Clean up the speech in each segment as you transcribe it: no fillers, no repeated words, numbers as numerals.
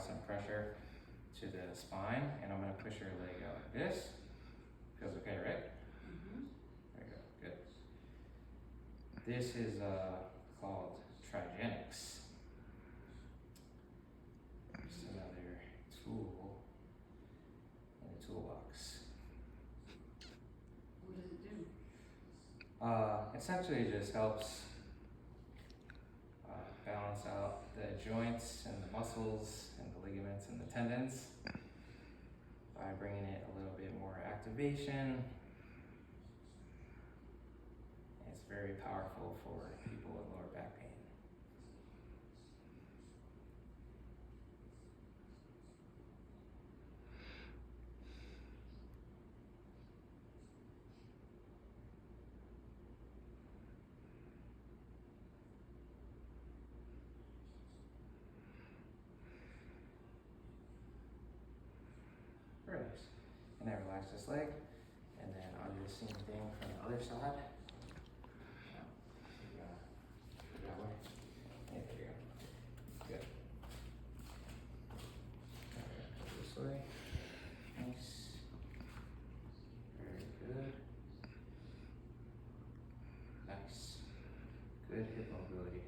some pressure to the spine, and I'm gonna push your leg out like this. Feels okay, right? There you go, good. This is called Trienics. Just another tool in the toolbox. What does it do? Essentially it just helps balance out the joints and the muscles and the ligaments and the tendons by bringing it a little bit more activation. It's very powerful for people with lower back pain. Very nice. And then relax this leg. And then I'll do the same thing from the other side. That way. Yeah, there you go. Good. Alright, this way. Nice. Very good. Nice. Good hip mobility.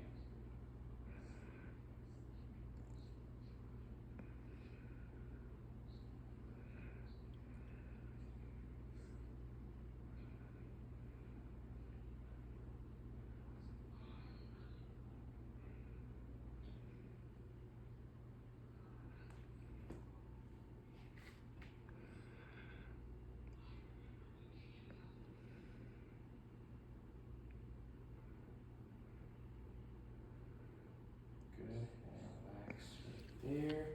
Good, and relax right there.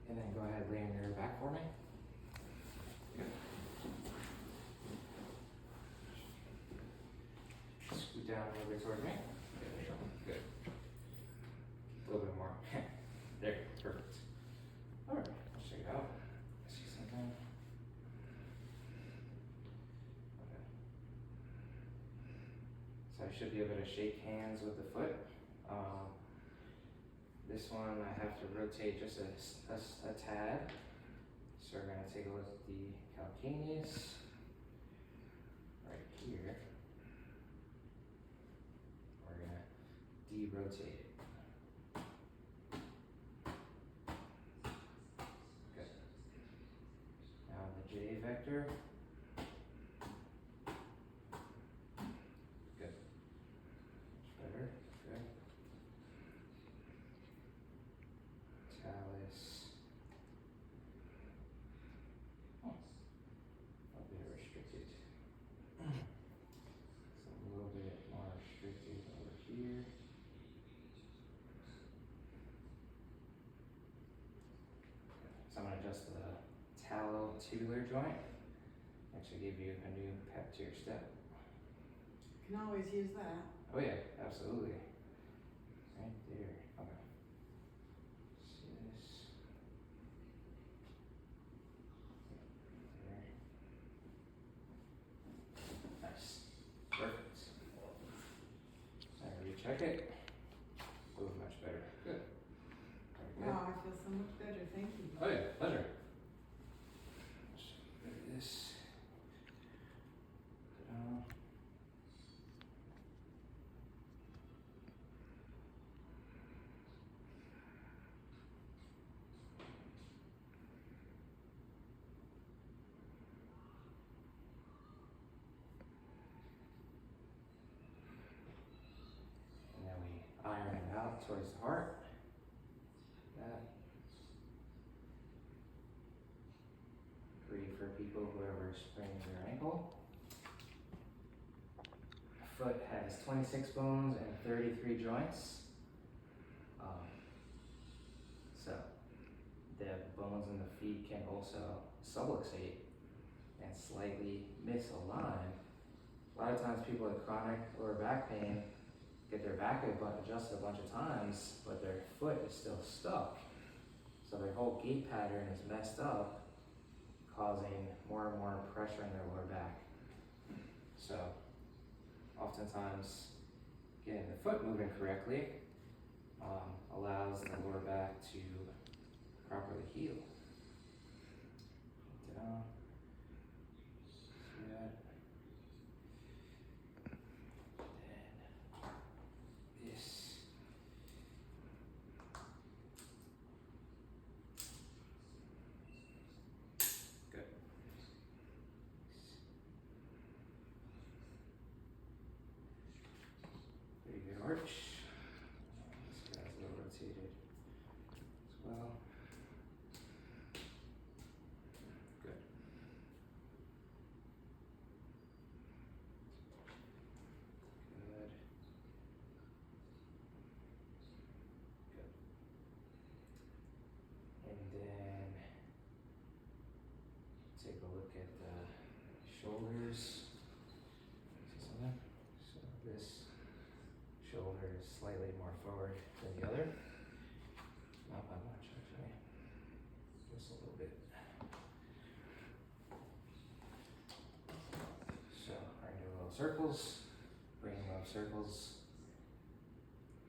And then go ahead, lay on your back for me. Good. Scoot down a little bit towards me. There we go. Good. A little bit more. There, perfect. All right, let's check it out. I see something. Okay. So I should be able to shake hands with the foot. This one I have to rotate just a tad. So we're gonna take a look at the calcaneus right here. We're gonna de-rotate it. Good. Now the J vector. Good. Much better. Good. Talus. Oh, a bit restricted. So a little bit more restricted over here. So I'm going to adjust the talotubular joint. Actually give you a new pep to your step. Can always use that. Oh yeah, absolutely. Right there. Okay. See this. There. Nice. Perfect. Now recheck it. Oh, much better. Good. Very good. Wow, I feel so much better. Thank you. Oh yeah, pleasure. Let's look at this. Ta-da. And then we iron it out towards the heart. That. Great for people who ever sprains their ankle. Foot has 26 bones and 33 joints. So the bones in the feet can also subluxate and slightly misalign. A lot of times people with chronic lower back pain get their back adjusted a bunch of times, but their foot is still stuck. So their whole gait pattern is messed up, causing more and more pressure in their lower back. So oftentimes getting the foot moving correctly allows the lower back to properly heal. Ta-da. See that? Then this. Good. Pretty good arch. This guy's a little rotated as well. Good. Good. Good. And then take a look at the shoulders. See something? So this shoulder is slightly more forward than the other. Not by much, actually. Just a little bit. So we're gonna do little circles. Bring them up circles.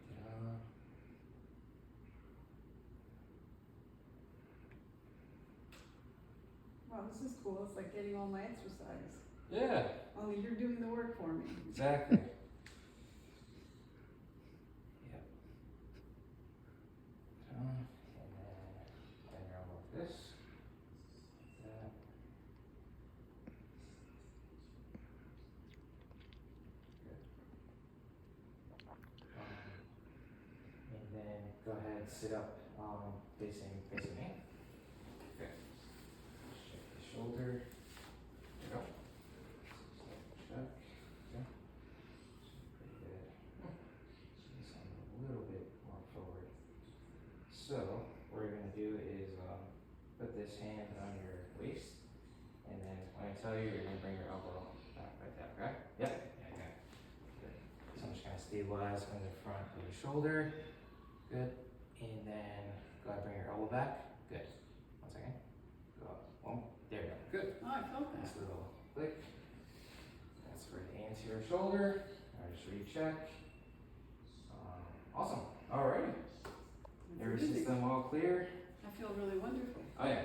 Ta-da. Wow, this is cool. It's like getting all my exercise. Yeah, Only you're doing the work for me. exactly. Yep. Ta-da. And then bend your elbow like this. That. Good. And then go ahead, sit up, facing me. Okay. Shake the shoulder. There you go. Check. Okay. Pretty good. This one a little bit more forward. So what you're gonna do is put this hand on your waist, and then when I tell you, you're gonna bring your elbow back like that. Okay? Yep. Yeah. Good. So I'm just gonna stabilize from the front of your shoulder. Good. And then go ahead, bring your elbow back. Good. 1 second. Go up. One. There you go. Good. Oh, I felt that. Nice little click. That's for the anterior shoulder. I'll just recheck. Awesome. Alrighty. It's Nervous easy. system all clear. I feel really wonderful. Oh yeah.